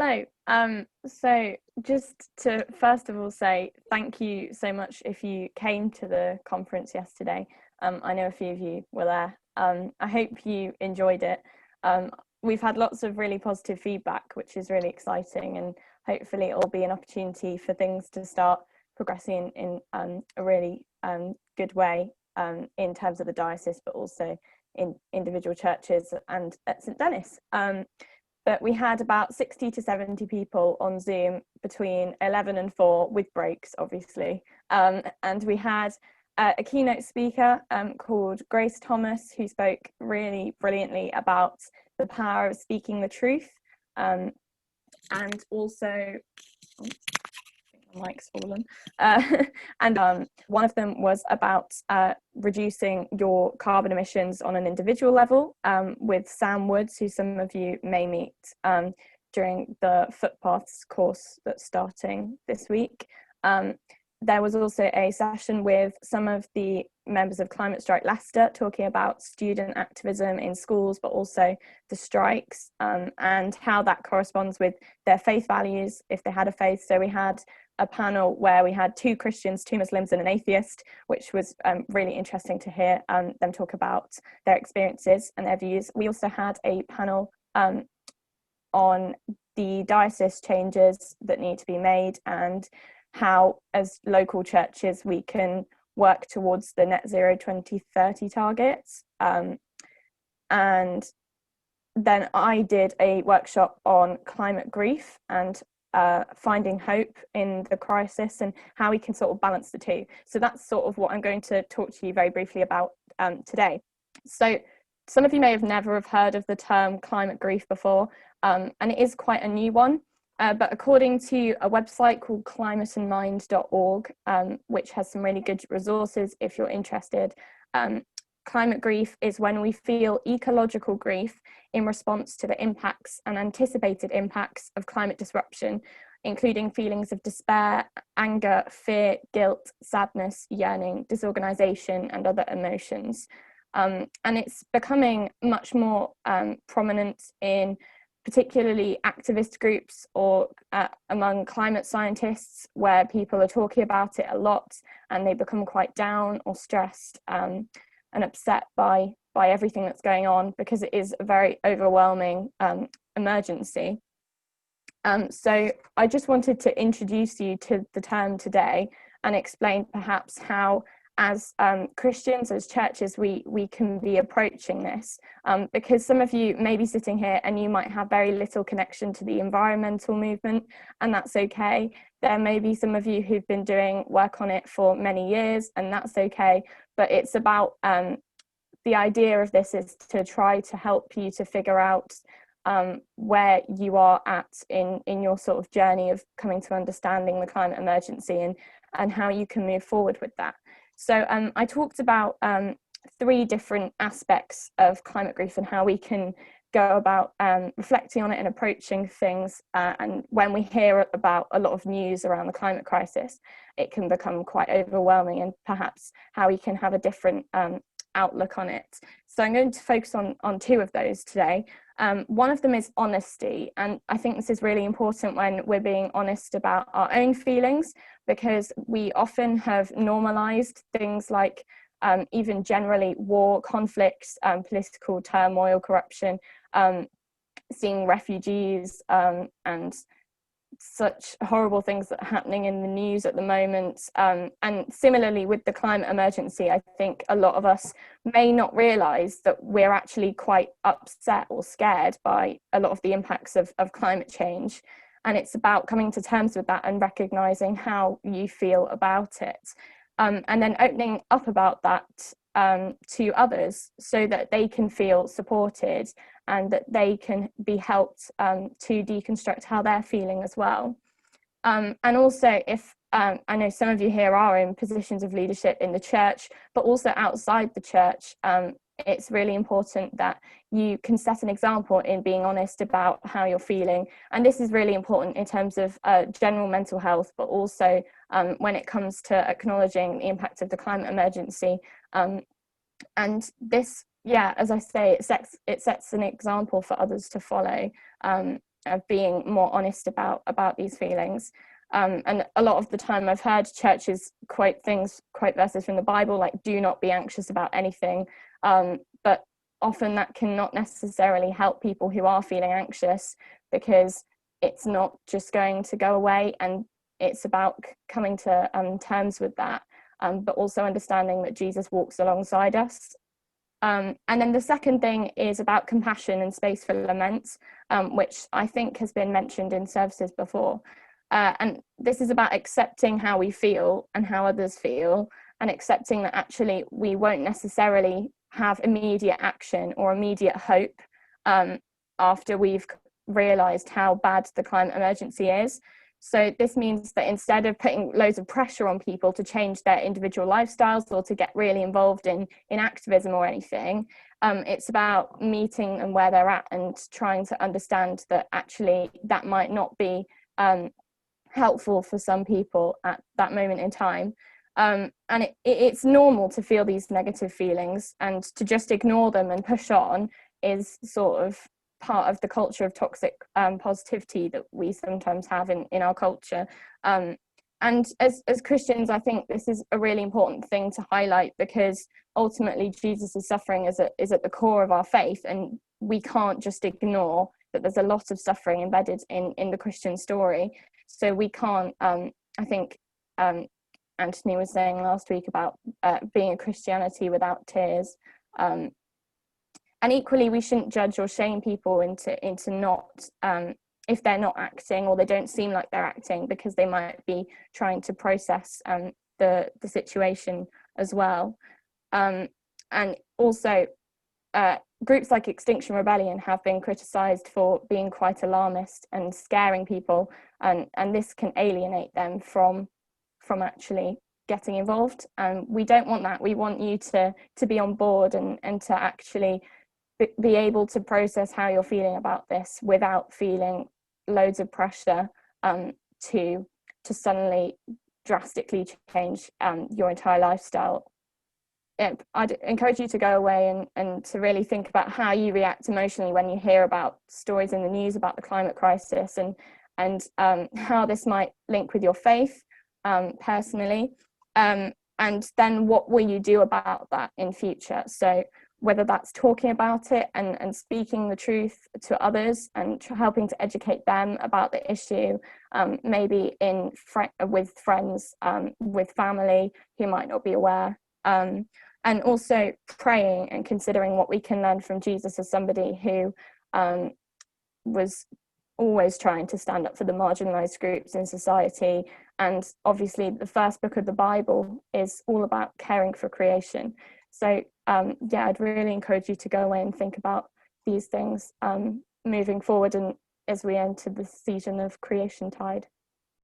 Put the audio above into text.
Hello. So just to first of all say thank you so much if you came to the conference yesterday. I know a few of you were there. I hope you enjoyed it. We've had lots of really positive feedback, which is really exciting, and hopefully it'll be an opportunity for things to start progressing in a really good way in terms of the diocese, but also in individual churches and at St Denis. But we had about 60 to 70 people on Zoom between 11 and 4 with breaks, obviously. And we had a keynote speaker called Grace Thomas, who spoke really brilliantly about the power of speaking the truth. And also, mic's fallen. And one of them was about reducing your carbon emissions on an individual level with Sam Woods, who some of you may meet during the Footpaths course that's starting this week. There was also a session with some of the members of Climate Strike Leicester talking about student activism in schools, but also the strikes and how that corresponds with their faith values, if they had a faith. So we had a panel where we had 2 Christians, 2 Muslims and an atheist, which was really interesting to hear them talk about their experiences and their views. We also had a panel on the diocese changes that need to be made and how, as local churches, we can work towards the net zero 2030 targets. And then I did a workshop on climate grief and finding hope in the crisis and how we can sort of balance the two. So that's sort of what I'm going to talk to you very briefly about today. So some of you may have never have heard of the term climate grief before, and it is quite a new one. But according to a website called climateandmind.org, which has some really good resources if you're interested, climate grief is when we feel ecological grief in response to the impacts and anticipated impacts of climate disruption, including feelings of despair, anger, fear, guilt, sadness, yearning, disorganization, and other emotions. And it's becoming much more prominent in particularly activist groups or among climate scientists, where people are talking about it a lot and they become quite down or stressed and upset by everything that's going on, because it is a very overwhelming emergency. So I just wanted to introduce you to the term today and explain perhaps how, as Christians, as churches, we can be approaching this, because some of you may be sitting here and you might have very little connection to the environmental movement, and that's okay. There may be some of you who've been doing work on it for many years, and that's okay. But it's about the idea of this is to try to help you to figure out where you are at in your sort of journey of coming to understanding the climate emergency and how you can move forward with that. So I talked about 3 different aspects of climate grief and how we can go about reflecting on it and approaching things. And when we hear about a lot of news around the climate crisis, it can become quite overwhelming, and perhaps how we can have a different outlook on it. So I'm going to focus on 2 of those today. One of them is honesty, and I think this is really important when we're being honest about our own feelings, because we often have normalized things like even generally war, conflicts, political turmoil, corruption, seeing refugees and such horrible things that are happening in the news at the moment. And similarly with the climate emergency, I think a lot of us may not realise that we're actually quite upset or scared by a lot of the impacts of climate change. And it's about coming to terms with that and recognising how you feel about it. And then opening up about that to others so that they can feel supported and that they can be helped to deconstruct how they're feeling as well. And also, if I know some of you here are in positions of leadership in the church, but also outside the church, it's really important that you can set an example in being honest about how you're feeling. And this is really important in terms of general mental health, but also when it comes to acknowledging the impact of the climate emergency. And this, yeah, as I say, it sets an example for others to follow. And being more honest about these feelings. And a lot of the time I've heard churches quote verses from the Bible, like, do not be anxious about anything. But often that cannot necessarily help people who are feeling anxious, because it's not just going to go away, and it's about coming to terms with that, but also understanding that Jesus walks alongside us. And then the second thing is about compassion and space for lament, which I think has been mentioned in services before. And this is about accepting how we feel and how others feel, and accepting that actually we won't necessarily have immediate action or immediate hope after we've realised how bad the climate emergency is. So this means that instead of putting loads of pressure on people to change their individual lifestyles or to get really involved in activism or anything, it's about meeting them where they're at and trying to understand that actually that might not be helpful for some people at that moment in time. And it's normal to feel these negative feelings, and to just ignore them and push on is sort of part of the culture of toxic positivity that we sometimes have in our culture. And as Christians, I think this is a really important thing to highlight, because ultimately Jesus' suffering is at the core of our faith, and we can't just ignore that there's a lot of suffering embedded in the Christian story. So we can't, I think Anthony was saying last week about being a Christianity without tears. And equally, we shouldn't judge or shame people into not, if they're not acting or they don't seem like they're acting, because they might be trying to process the situation as well. And also, groups like Extinction Rebellion have been criticised for being quite alarmist and scaring people, and this can alienate them from actually getting involved. And we don't want that. We want you to be on board and to actually be able to process how you're feeling about this without feeling loads of pressure to suddenly drastically change your entire lifestyle. I'd encourage you to go away and to really think about how you react emotionally when you hear about stories in the news about the climate crisis, and how this might link with your faith personally, and then what will you do about that in future. So whether that's talking about it and speaking the truth to others and helping to educate them about the issue, maybe with friends, with family who might not be aware, and also praying and considering what we can learn from Jesus as somebody who was always trying to stand up for the marginalized groups in society. And obviously the first book of the Bible is all about caring for creation. So yeah, I'd really encourage you to go away and think about these things moving forward, and as we enter the season of Creation Tide.